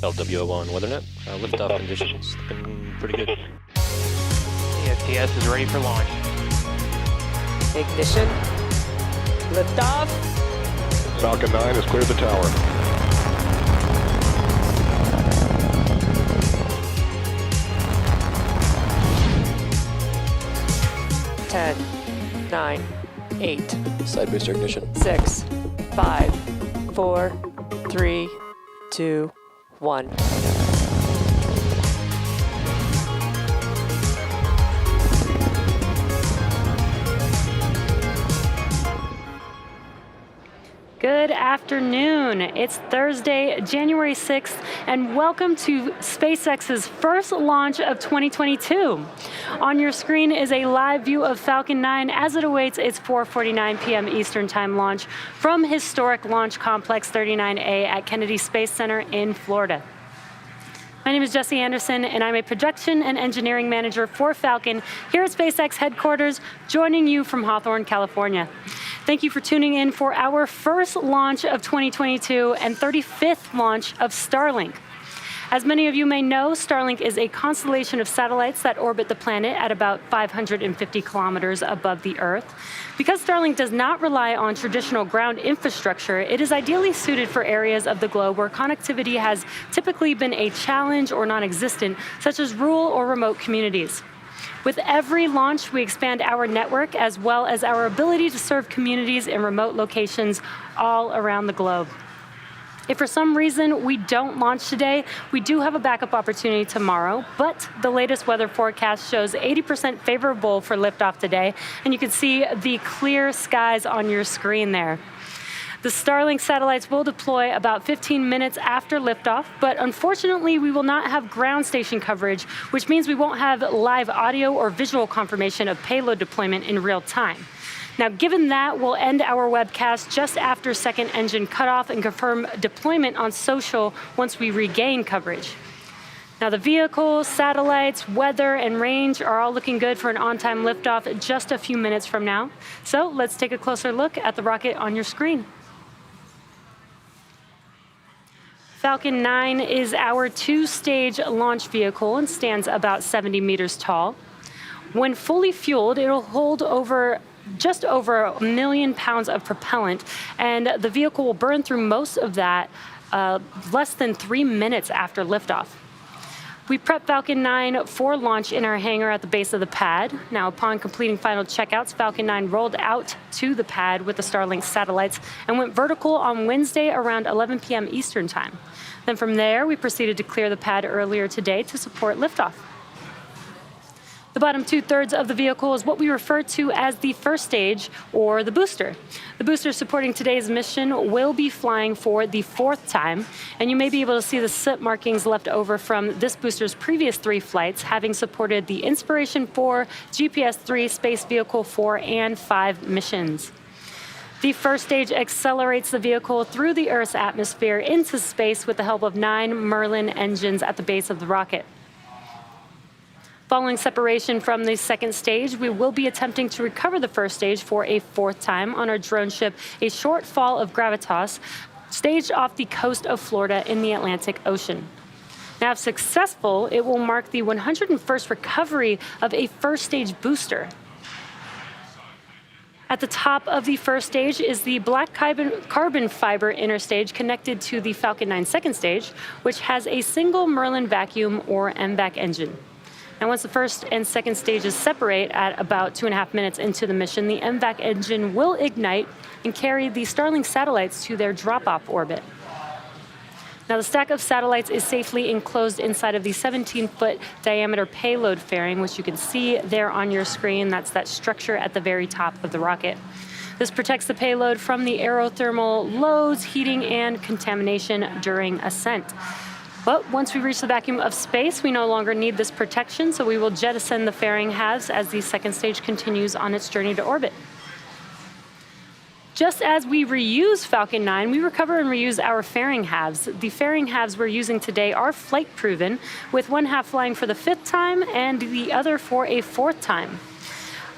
LWO1 WeatherNet. Liftoff conditions looking pretty good. ESPS is ready for launch. Ignition. Liftoff. Falcon 9 has cleared the tower. Ten, 9, 8, Side booster ignition. 6, 5, 4, 3, 2, 1. Good afternoon. It's Thursday, January 6th, and welcome to SpaceX's first launch of 2022. On your screen is a live view of Falcon 9 as it awaits its 4:49 p.m. Eastern Time launch from historic Launch Complex 39A at Kennedy Space Center in Florida. My name is Jessie Anderson, and I'm a production and engineering manager for Falcon here at SpaceX headquarters, joining you from Hawthorne, California. Thank you for tuning in for our first launch of 2022 and 35th launch of Starlink. As many of you may know, Starlink is a constellation of satellites that orbit the planet at about 550 kilometers above the Earth. Because Starlink does not rely on traditional ground infrastructure, it is ideally suited for areas of the globe where connectivity has typically been a challenge or non-existent, such as rural or remote communities. With every launch, we expand our network as well as our ability to serve communities in remote locations all around the globe. If for some reason we don't launch today, we do have a backup opportunity tomorrow, but the latest weather forecast shows 80% favorable for liftoff today, and you can see the clear skies on your screen there. The Starlink satellites will deploy about 15 minutes after liftoff, but unfortunately we will not have ground station coverage, which means we won't have live audio or visual confirmation of payload deployment in real time. Now, given that, we'll end our webcast just after second engine cutoff and confirm deployment on social once we regain coverage. Now, the vehicle, satellites, weather, and range are all looking good for an on-time liftoff just a few minutes from now. So let's take a closer look at the rocket on your screen. Falcon 9 is our two-stage launch vehicle and stands about 70 meters tall. When fully fueled, it'll hold just over 1 million pounds of propellant, and the vehicle will burn through most of that less than 3 minutes after liftoff. We prepped Falcon 9 for launch in our hangar at the base of the pad. Now, upon completing final checkouts, Falcon 9 rolled out to the pad with the Starlink satellites and went vertical on Wednesday around 11 p.m. Eastern Time. Then from there, we proceeded to clear the pad earlier today to support liftoff. The bottom two-thirds of the vehicle is what we refer to as the first stage, or the booster. The booster supporting today's mission will be flying for the 4th time, and you may be able to see the soot markings left over from this booster's previous 3 flights, having supported the Inspiration 4, GPS-3, Space Vehicle 4, and 5 missions. The first stage accelerates the vehicle through the Earth's atmosphere into space with the help of 9 Merlin engines at the base of the rocket. Following separation from the second stage, we will be attempting to recover the first stage for a 4th time on our drone ship, a short fall of Gravitas, staged off the coast of Florida in the Atlantic Ocean. Now, if successful, it will mark the 101st recovery of a first stage booster. At the top of the first stage is the black carbon fiber inner stage connected to the Falcon 9 second stage, which has a single Merlin vacuum or MVAC engine. Now, once the first and second stages separate at about 2.5 minutes into the mission, the MVAC engine will ignite and carry the Starlink satellites to their drop-off orbit. Now, the stack of satellites is safely enclosed inside of the 17-foot diameter payload fairing, which you can see there on your screen. That's that structure at the very top of the rocket. This protects the payload from the aerothermal loads, heating, and contamination during ascent. But once we reach the vacuum of space, we no longer need this protection, so we will jettison the fairing halves as the second stage continues on its journey to orbit. Just as we reuse Falcon 9, we recover and reuse our fairing halves. The fairing halves we're using today are flight proven, with one half flying for the 5th time and the other for a 4th time.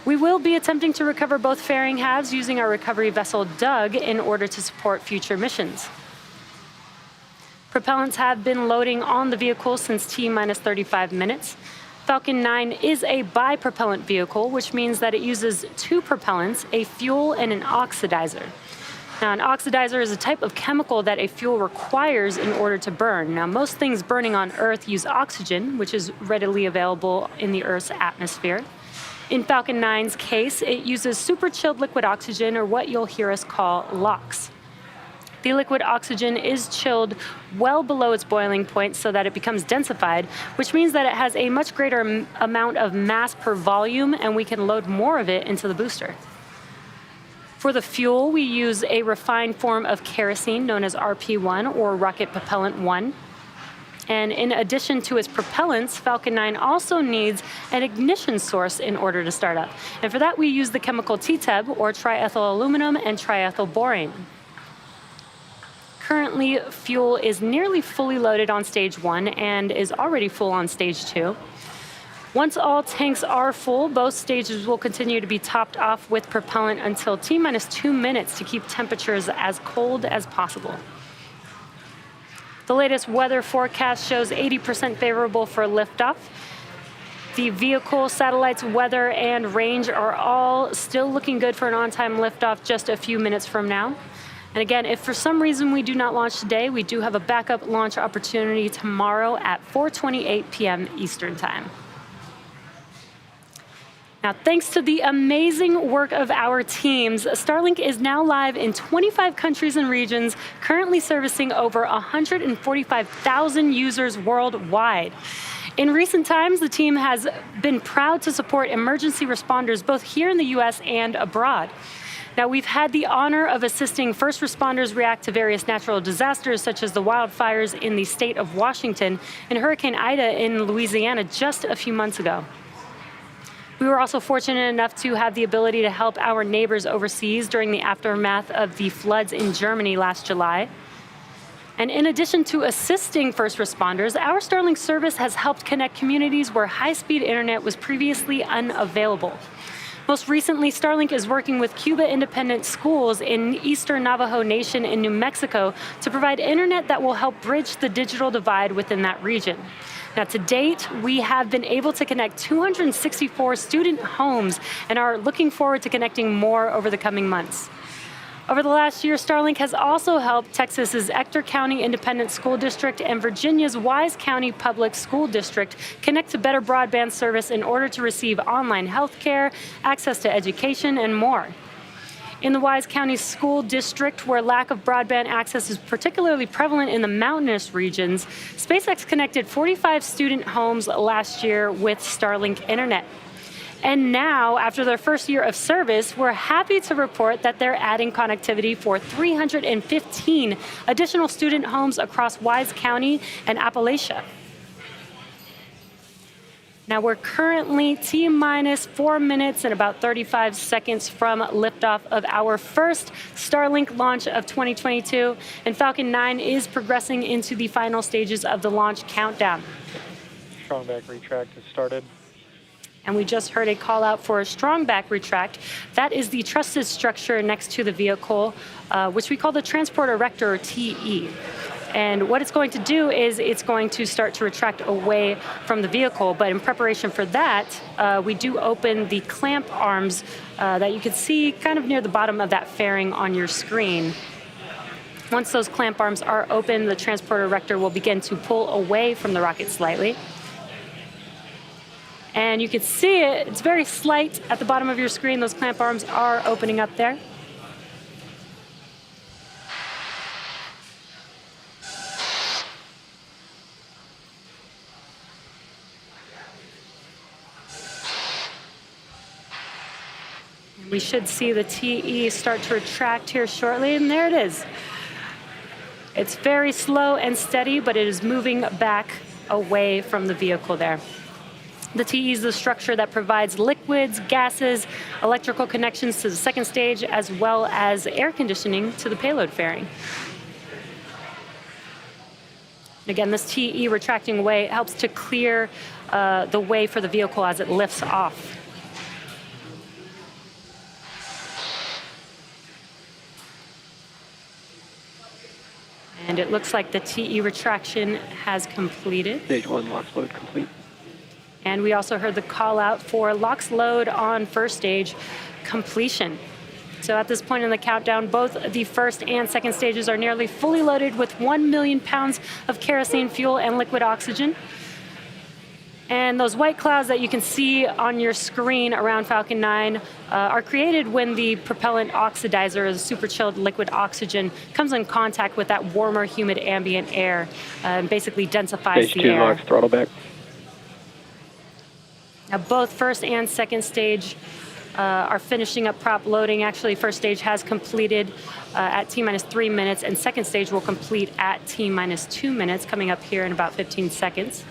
We will be attempting to recover both fairing halves using our recovery vessel Doug in order to support future missions. Propellants have been loading on the vehicle since T-minus 35 minutes. Falcon 9 is a bi-propellant vehicle, which means that it uses two propellants, a fuel and an oxidizer. Now, an oxidizer is a type of chemical that a fuel requires in order to burn. Now, most things burning on Earth use oxygen, which is readily available in the Earth's atmosphere. In Falcon 9's case, it uses super chilled liquid oxygen, or what you'll hear us call LOX. The liquid oxygen is chilled well below its boiling point so that it becomes densified, which means that it has a much greater amount of mass per volume, and we can load more of it into the booster. For the fuel, we use a refined form of kerosene known as RP1, or Rocket Propellant 1. And in addition to its propellants, Falcon 9 also needs an ignition source in order to start up. And for that, we use the chemical TTEB, or triethyl aluminum and triethyl borane. Currently, fuel is nearly fully loaded on stage 1 and is already full on stage 2. Once all tanks are full, both stages will continue to be topped off with propellant until T-minus 2 minutes to keep temperatures as cold as possible. The latest weather forecast shows 80% favorable for liftoff. The vehicle, satellites, weather, and range are all still looking good for an on-time liftoff just a few minutes from now. And again, if for some reason we do not launch today, we do have a backup launch opportunity tomorrow at 4:28 p.m. Eastern Time. Now, thanks to the amazing work of our teams, Starlink is now live in 25 countries and regions, currently servicing over 145,000 users worldwide. In recent times, the team has been proud to support emergency responders both here in the U.S. and abroad. Now, we've had the honor of assisting first responders react to various natural disasters, such as the wildfires in the state of Washington and Hurricane Ida in Louisiana just a few months ago. We were also fortunate enough to have the ability to help our neighbors overseas during the aftermath of the floods in Germany last July. And in addition to assisting first responders, our Starlink service has helped connect communities where high-speed internet was previously unavailable. Most recently, Starlink is working with Cuba Independent Schools in Eastern Navajo Nation in New Mexico to provide internet that will help bridge the digital divide within that region. Now, to date, we have been able to connect 264 student homes and are looking forward to connecting more over the coming months. Over the last year, Starlink has also helped Texas's Ector County Independent School District and Virginia's Wise County Public School District connect to better broadband service in order to receive online health care, access to education, and more. In the Wise County School District, where lack of broadband access is particularly prevalent in the mountainous regions, Spacex connected 45 student homes last year with Starlink internet. And now, after their first year of service, we're happy to report that they're adding connectivity for 315 additional student homes across Wise County and Appalachia. Now, we're currently T-minus 4 minutes and about 35 seconds from liftoff of our first Starlink launch of 2022, and Falcon 9 is progressing into the final stages of the launch countdown. Strong back retract has started. And we just heard a call out for a strong back retract. That is the trusted structure next to the vehicle, which we call the transport erector, or TE. And what it's going to do is it's going to start to retract away from the vehicle. But in preparation for that, we do open the clamp arms that you can see kind of near the bottom of that fairing on your screen. Once those clamp arms are open, the transport erector will begin to pull away from the rocket slightly. And you can see it, it's very slight at the bottom of your screen. Those clamp arms are opening up there. And we should see the TE start to retract here shortly, and there it is. It's very slow and steady, but it is moving back away from the vehicle there. The TE is the structure that provides liquids, gases, electrical connections to the second stage, as well as air conditioning to the payload fairing. Again, this TE retracting away helps to clear the way for the vehicle as it lifts off. And it looks like the TE retraction has completed. Stage 1 LOX load complete. And we also heard the call out for LOX load on first stage completion. So at this point in the countdown, both the first and second stages are nearly fully loaded with 1 million pounds of kerosene fuel and liquid oxygen. And those white clouds that you can see on your screen around Falcon 9 are created when the propellant oxidizer, or the super chilled liquid oxygen, comes in contact with that warmer, humid ambient air and basically densifies Stage the 2 air. LOX throttle back. Now, both first and second stage are finishing up prop loading. Actually, first stage has completed at T-minus 3 minutes, and second stage will complete at T-minus 2 minutes, coming up here in about 15 seconds.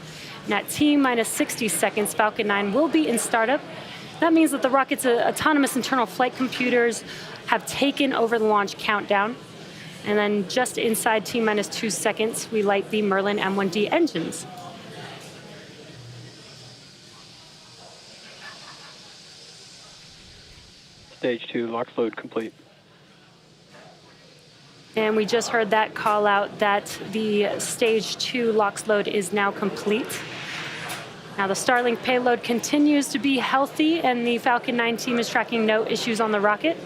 And at T-minus 60 seconds, Falcon 9 will be in startup. That means that the rocket's autonomous internal flight computers have taken over the launch countdown. And then just inside T-minus 2 seconds, we light the Merlin M1D engines. Stage 2 LOX load complete. And we just heard that call out that the stage 2 LOX load is now complete. Now the Starlink payload continues to be healthy, and the Falcon 9 team is tracking no issues on the rocket.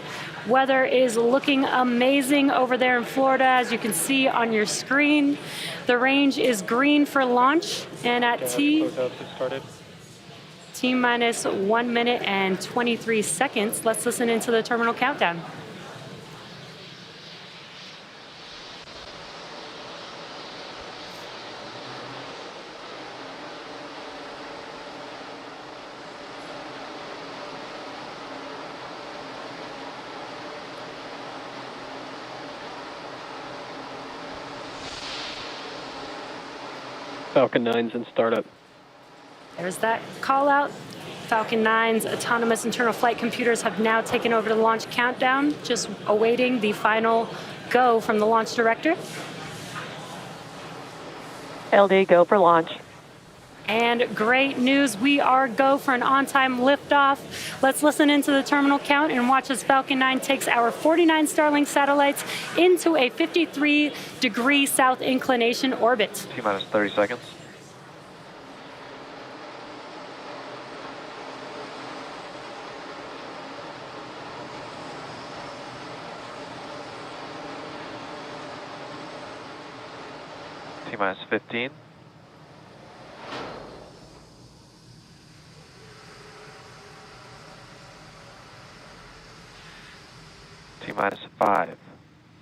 Weather is looking amazing over there in Florida, as you can see on your screen. The range is green for launch, and at T-minus 1 minute and 23 seconds, let's listen into the terminal countdown. Falcon 9's in startup. There's that call out. Falcon 9's autonomous internal flight computers have now taken over the launch countdown, just awaiting the final go from the launch director. LD, go for launch. And great news, we are go for an on-time liftoff. Let's listen into the terminal count and watch as Falcon 9 takes our 49 Starlink satellites into a 53-degree south inclination orbit. T-minus 30 seconds. T-minus 15. T-minus 5,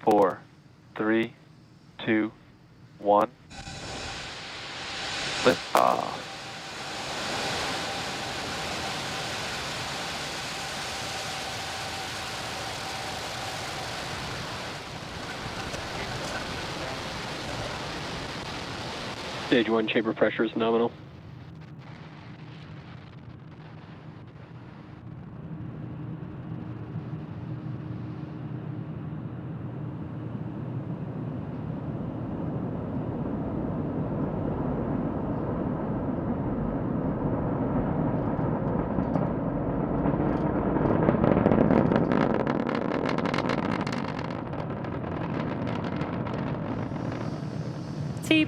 4, 3, 2, 1. Lift off. Stage 1 chamber pressure is nominal.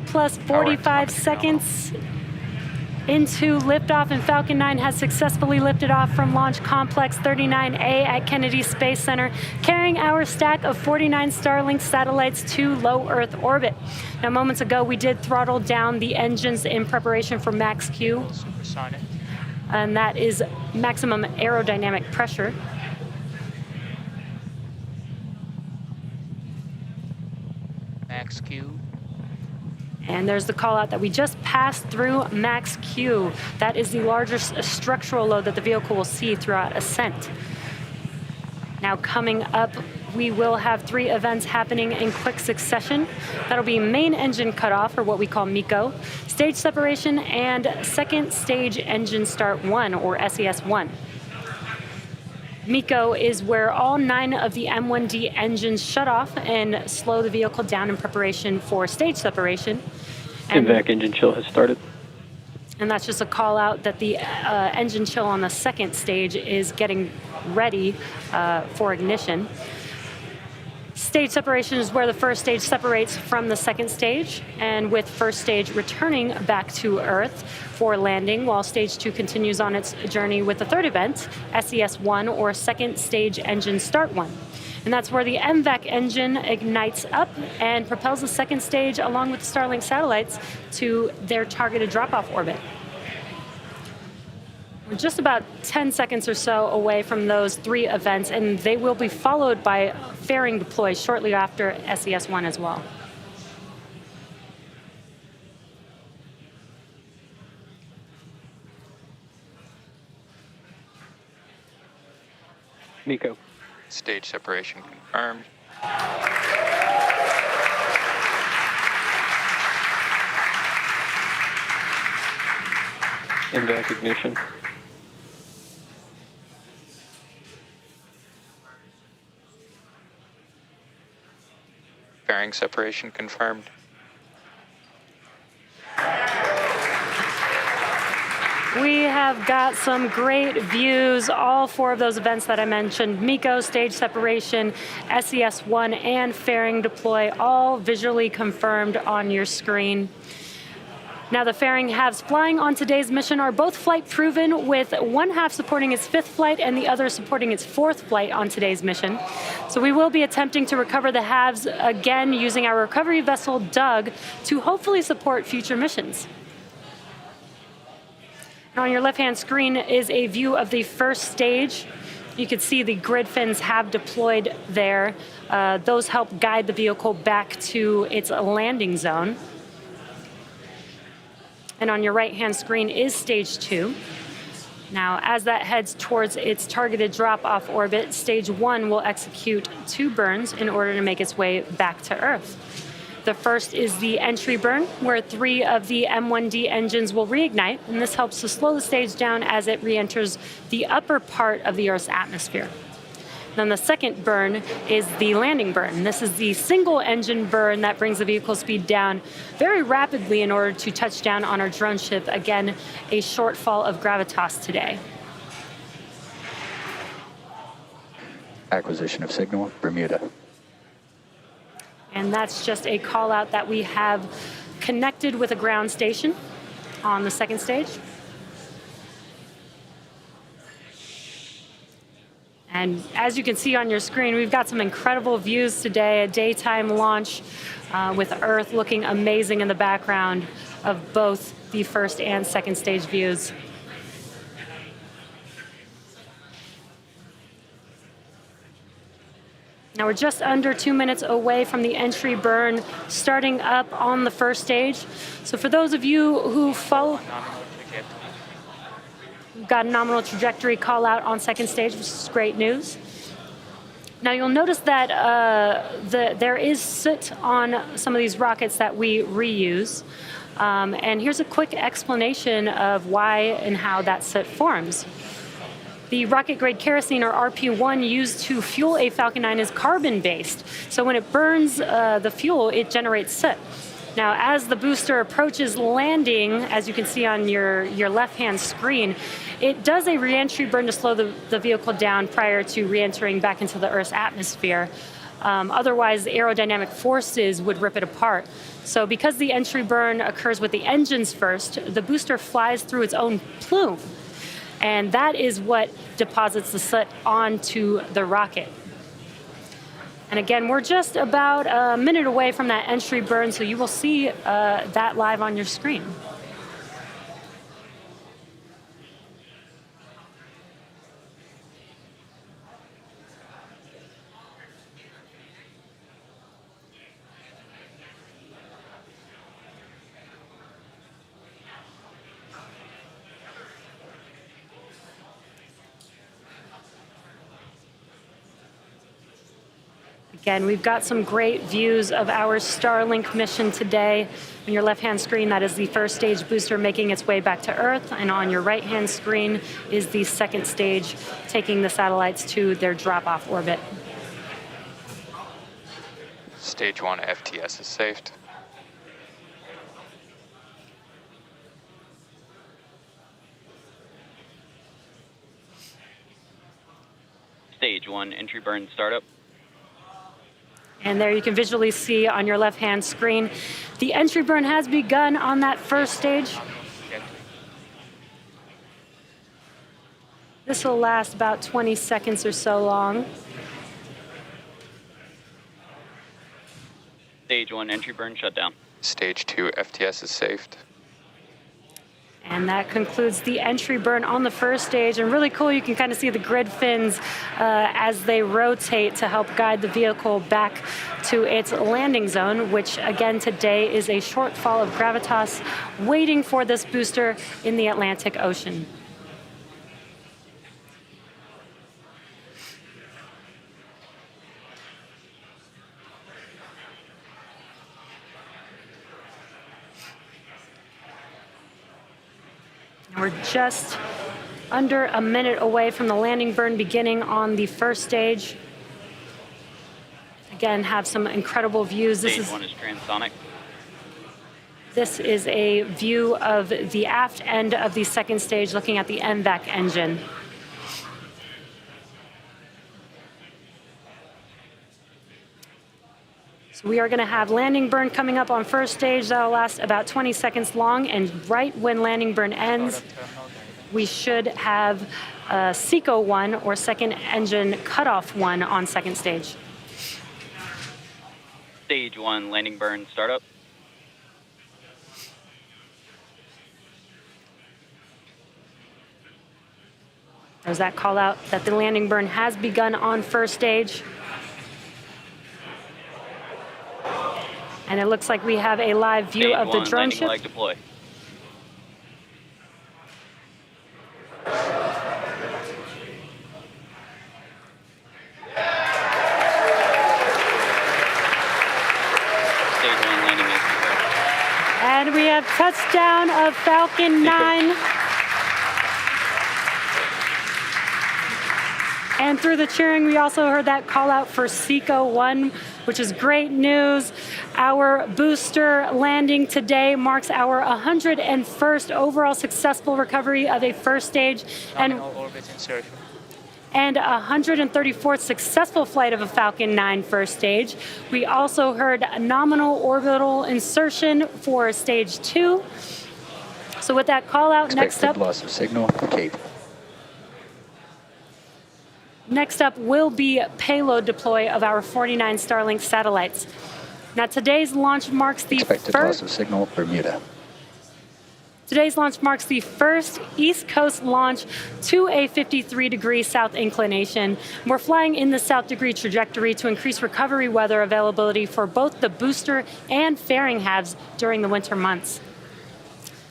Plus 45 seconds into liftoff, and Falcon 9 has successfully lifted off from Launch Complex 39A at Kennedy Space Center, carrying our stack of 49 Starlink satellites to low Earth orbit. Now, moments ago, we did throttle down the engines in preparation for max Q, and that is maximum aerodynamic pressure. Max Q. And there's the call out that we just passed through max Q. That is the largest structural load that the vehicle will see throughout ascent. Now coming up, we will have 3 events happening in quick succession. That'll be main engine cutoff, or what we call MECO, stage separation, and second stage engine start 1, or SES1. MECO is where all 9 of the M1D engines shut off and slow the vehicle down in preparation for stage separation. And MVAC engine chill has started. And that's just a call out that the engine chill on the second stage is getting ready for ignition. Stage separation is where the first stage separates from the second stage, and with first stage returning back to Earth for landing, while stage 2 continues on its journey with the third event, SES-1, or second stage engine start 1. And that's where the MVAC engine ignites up and propels the second stage along with the Starlink satellites to their targeted drop-off orbit. We're just about 10 seconds or so away from those 3 events, and they will be followed by fairing deploy shortly after SES-1 as well. Nico. Stage separation confirmed. MVAC ignition. Fairing separation confirmed. We have got some great views, all 4 of those events that I mentioned, MECO, stage separation, SES-1, and fairing deploy, all visually confirmed on your screen. Now, the fairing halves flying on today's mission are both flight proven, with one half supporting its 5th flight and the other supporting its 4th flight on today's mission. So we will be attempting to recover the halves again using our recovery vessel, Doug, to hopefully support future missions. On your left-hand screen is a view of the first stage. You can see the grid fins have deployed there. Those help guide the vehicle back to its landing zone. And on your right-hand screen is stage 2. Now, as that heads towards its targeted drop-off orbit, stage 1 will execute 2 burns in order to make its way back to Earth. The first is the entry burn, where 3 of the M1D engines will reignite, and this helps to slow the stage down as it re-enters the upper part of the Earth's atmosphere. Then the second burn is the landing burn. This is the single engine burn that brings the vehicle speed down very rapidly in order to touch down on our drone ship. Again, a shortfall of gravitas today. Acquisition of signal, Bermuda. And that's just a call out that we have connected with a ground station on the second stage. And as you can see on your screen, we've got some incredible views today, a daytime launch with Earth looking amazing in the background of both the first and second stage views. Now we're just under 2 minutes away from the entry burn starting up on the first stage. So for those of you who follow, we've got a nominal trajectory call out on second stage, which is great news. Now you'll notice that there is soot on some of these rockets that we reuse. And here's a quick explanation of why and how that soot forms. The rocket-grade kerosene, or RP1, used to fuel a Falcon 9 is carbon-based. So when it burns the fuel, it generates soot. Now, as the booster approaches landing, as you can see on your left-hand screen, it does a re-entry burn to slow the vehicle down prior to re-entering back into the Earth's atmosphere. Otherwise, the aerodynamic forces would rip it apart. So because the entry burn occurs with the engines first, the booster flies through its own plume. And that is what deposits the soot onto the rocket. And again, we're just about a minute away from that entry burn, so you will see that live on your screen. Again, we've got some great views of our Starlink mission today. On your left-hand screen, that is the first stage booster making its way back to Earth, and on your right-hand screen is the second stage taking the satellites to their drop-off orbit. Stage 1 FTS is saved. Stage 1 entry burn startup. And there you can visually see on your left-hand screen, the entry burn has begun on that first stage. This will last about 20 seconds or so long. Stage 1 entry burn shutdown. Stage 2 FTS is safed. And that concludes the entry burn on the first stage. And really cool, you can kind of see the grid fins as they rotate to help guide the vehicle back to its landing zone, which again today is a shortfall of gravitas waiting for this booster in the Atlantic Ocean. We're just under a minute away from the landing burn beginning on the first stage. Again, have some incredible views. Stage 1 is transonic. This is a view of the aft end of the second stage, looking at the MVAC engine. So we are going to have landing burn coming up on first stage. That'll last about 20 seconds long, and right when landing burn ends, we should have SECO 1 or second engine cutoff 1 on second stage. Stage 1 landing burn startup. There's that call out that the landing burn has begun on first stage. And it looks like we have a live view Stage of the 1 drone landing ship. leg deploy. Stage 1 landing is confirmed. And we have touchdown of Falcon 9. And through the cheering, we also heard that call out for SECO 1, which is great news. Our booster landing today marks our 101st overall successful recovery of a first stage and 134th successful flight of a Falcon 9 first stage. We also heard nominal orbital insertion for stage 2. So with that call out, next up, loss of signal, Cape. Next up will be payload deploy of our 49 Starlink satellites. Now today's launch marks the Expected loss of signal, Bermuda. Today's launch marks the first East Coast launch to a 53-degree south inclination. We're flying in the south degree trajectory to increase recovery weather availability for both the booster and fairing halves during the winter months.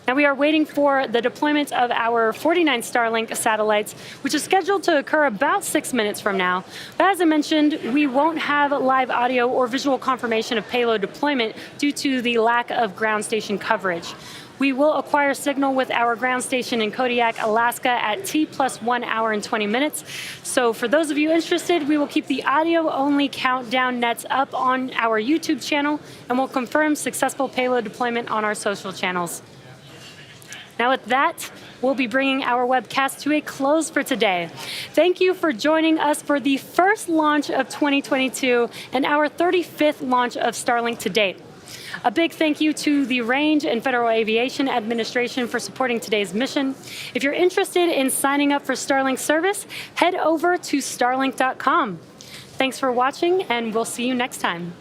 Now we are waiting for the deployment of our 49 Starlink satellites, which is scheduled to occur about 6 minutes from now. But as I mentioned, we won't have live audio or visual confirmation of payload deployment due to the lack of ground station coverage. We will acquire signal with our ground station in Kodiak, Alaska at T plus 1 hour and 20 minutes. So for those of you interested, we will keep the audio-only countdown nets up on our YouTube channel, and we'll confirm successful payload deployment on our social channels. Now with that, we'll be bringing our webcast to a close for today. Thank you for joining us for the first launch of 2022 and our 35th launch of Starlink to date. A big thank you to the Range and Federal Aviation Administration for supporting today's mission. If you're interested in signing up for Starlink service, head over to starlink.com. Thanks for watching, and we'll see you next time.